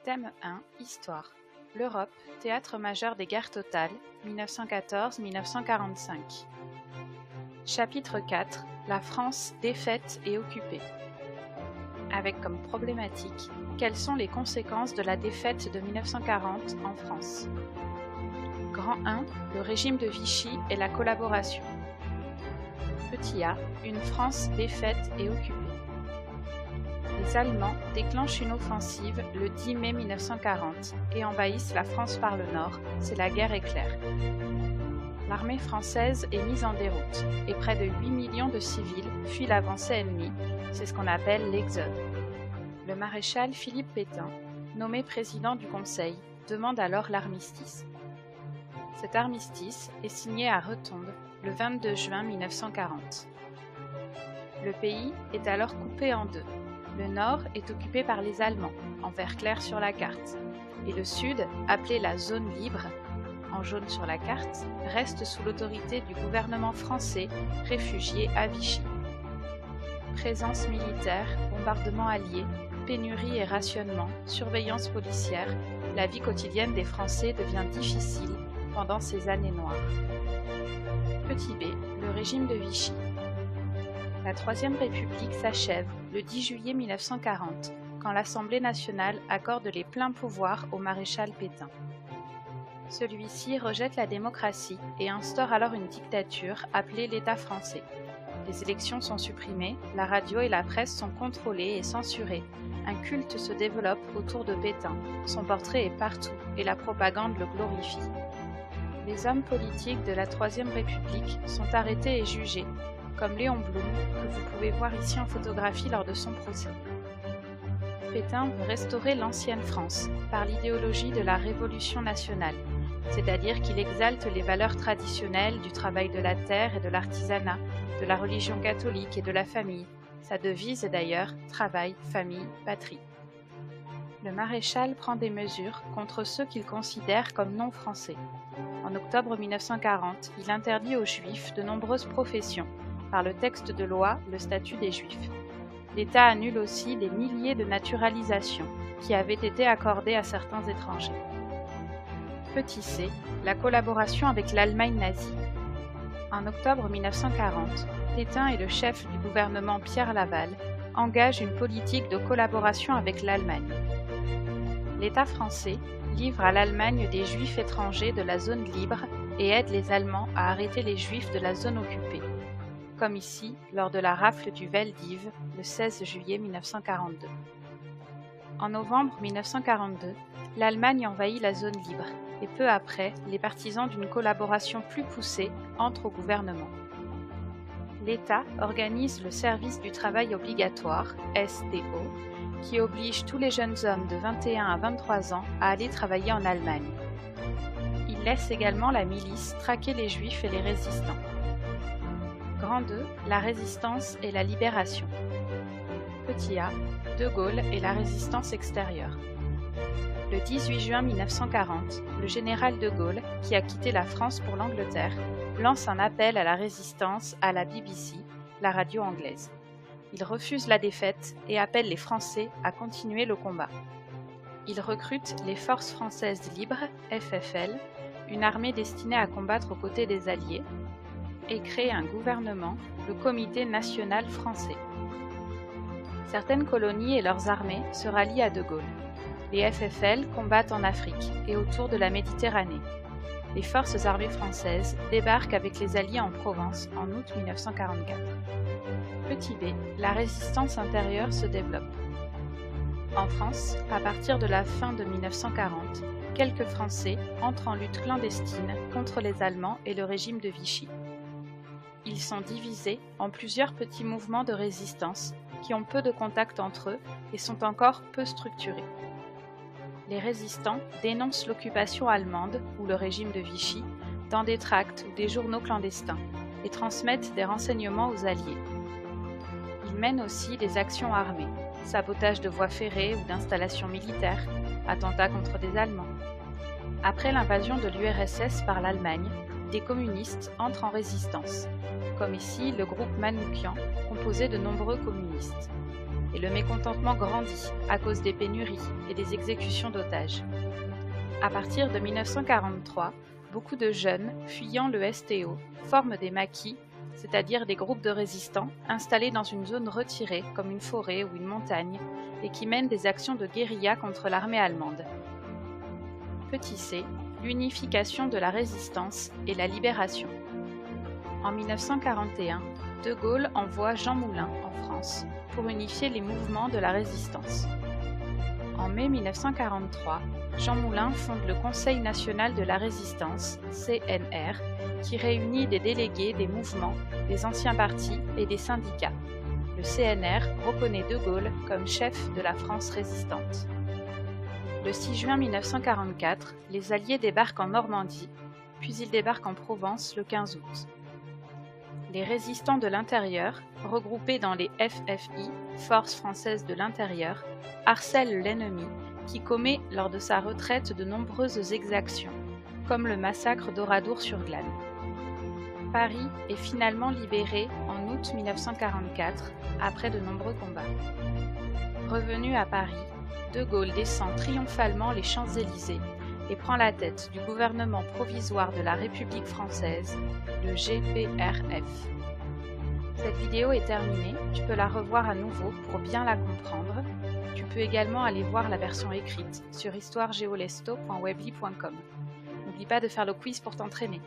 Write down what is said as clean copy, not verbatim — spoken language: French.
Thème 1. Histoire. L'Europe, théâtre majeur des guerres totales, 1914-1945. Chapitre 4. La France défaite et occupée. Avec comme problématique, quelles sont les conséquences de la défaite de 1940 en France? Grand 1. Le régime de Vichy et la collaboration. Petit a. Une France défaite et occupée. Les Allemands déclenchent une offensive le 10 mai 1940 et envahissent la France par le nord, c'est la guerre éclair. L'armée française est mise en déroute et près de 8 millions de civils fuient l'avancée ennemie, c'est ce qu'on appelle l'exode. Le maréchal Philippe Pétain, nommé président du Conseil, demande alors l'armistice. Cet armistice est signé à Retombes le 22 juin 1940. Le pays est alors coupé en deux. Le nord est occupé par les Allemands, en vert clair sur la carte, et le sud, appelé la zone libre, en jaune sur la carte, reste sous l'autorité du gouvernement français réfugié à Vichy. Présence militaire, bombardements alliés, pénurie et rationnement, surveillance policière, la vie quotidienne des Français devient difficile pendant ces années noires. Petit b, le régime de Vichy. La Troisième République s'achève le 10 juillet 1940, quand l'Assemblée nationale accorde les pleins pouvoirs au maréchal Pétain. Celui-ci rejette la démocratie et instaure alors une dictature appelée l'État français. Les élections sont supprimées, la radio et la presse sont contrôlées et censurées. Un culte se développe autour de Pétain, son portrait est partout et la propagande le glorifie. Les hommes politiques de la Troisième République sont arrêtés et jugés, comme Léon Blum, que vous pouvez voir ici en photographie lors de son procès. Pétain veut restaurer l'ancienne France par l'idéologie de la Révolution nationale, c'est-à-dire qu'il exalte les valeurs traditionnelles du travail de la terre et de l'artisanat, de la religion catholique et de la famille. Sa devise est d'ailleurs « Travail, famille, patrie ». Le maréchal prend des mesures contre ceux qu'il considère comme non français. En octobre 1940, il interdit aux Juifs de nombreuses professions, par le texte de loi, le statut des Juifs. L'État annule aussi des milliers de naturalisations qui avaient été accordées à certains étrangers. Petit c, la collaboration avec l'Allemagne nazie. En octobre 1940, Pétain et le chef du gouvernement Pierre Laval engagent une politique de collaboration avec l'Allemagne. L'État français livre à l'Allemagne des Juifs étrangers de la zone libre et aide les Allemands à arrêter les Juifs de la zone occupée, comme ici lors de la rafle du Veldiv le 16 juillet 1942. En novembre 1942, l'Allemagne envahit la zone libre et peu après, les partisans d'une collaboration plus poussée entrent au gouvernement. L'État organise le service du travail obligatoire, STO, qui oblige tous les jeunes hommes de 21 à 23 ans à aller travailler en Allemagne. Il laisse également la milice traquer les Juifs et les résistants. Grand 2, la résistance et la libération. Petit a, De Gaulle et la résistance extérieure. Le 18 juin 1940, le général de Gaulle, qui a quitté la France pour l'Angleterre, lance un appel à la résistance à la BBC, la radio anglaise. Il refuse la défaite et appelle les Français à continuer le combat. Il recrute les Forces françaises libres, FFL, une armée destinée à combattre aux côtés des Alliés, et crée un gouvernement, le Comité national français. Certaines colonies et leurs armées se rallient à De Gaulle. Les FFL combattent en Afrique et autour de la Méditerranée. Les forces armées françaises débarquent avec les Alliés en Provence en août 1944. Petit b, la résistance intérieure se développe. En France, à partir de la fin de 1940, quelques Français entrent en lutte clandestine contre les Allemands et le régime de Vichy. Ils sont divisés en plusieurs petits mouvements de résistance qui ont peu de contact entre eux et sont encore peu structurés. Les résistants dénoncent l'occupation allemande ou le régime de Vichy dans des tracts ou des journaux clandestins et transmettent des renseignements aux Alliés. Ils mènent aussi des actions armées, sabotage de voies ferrées ou d'installations militaires, attentats contre des Allemands. Après l'invasion de l'URSS par l'Allemagne, des communistes entrent en résistance, comme ici le groupe Manouchian, composé de nombreux communistes. et le mécontentement grandit à cause des pénuries et des exécutions d'otages. À partir de 1943, beaucoup de jeunes, fuyant le STO, forment des maquis, c'est-à-dire des groupes de résistants installés dans une zone retirée comme une forêt ou une montagne et qui mènent des actions de guérilla contre l'armée allemande. Petit c, l'unification de la résistance et la libération. En 1941, De Gaulle envoie Jean Moulin en France pour unifier les mouvements de la résistance. En mai 1943, Jean Moulin fonde le Conseil national de la résistance, CNR, qui réunit des délégués des mouvements, des anciens partis et des syndicats. Le CNR reconnaît De Gaulle comme chef de la France résistante. Le 6 juin 1944, les Alliés débarquent en Normandie, puis ils débarquent en Provence le 15 août. Les résistants de l'intérieur, regroupés dans les FFI, Forces françaises de l'intérieur, harcèlent l'ennemi qui commet lors de sa retraite de nombreuses exactions, comme le massacre d'Oradour-sur-Glane. Paris est finalement libéré en août 1944, après de nombreux combats. Revenu à Paris, De Gaulle descend triomphalement les Champs-Élysées et prend la tête du gouvernement provisoire de la République française, le GPRF. Cette vidéo est terminée, tu peux la revoir à nouveau pour bien la comprendre. Tu peux également aller voir la version écrite sur histoiregeolesto.weebly.com. N'oublie pas de faire le quiz pour t'entraîner.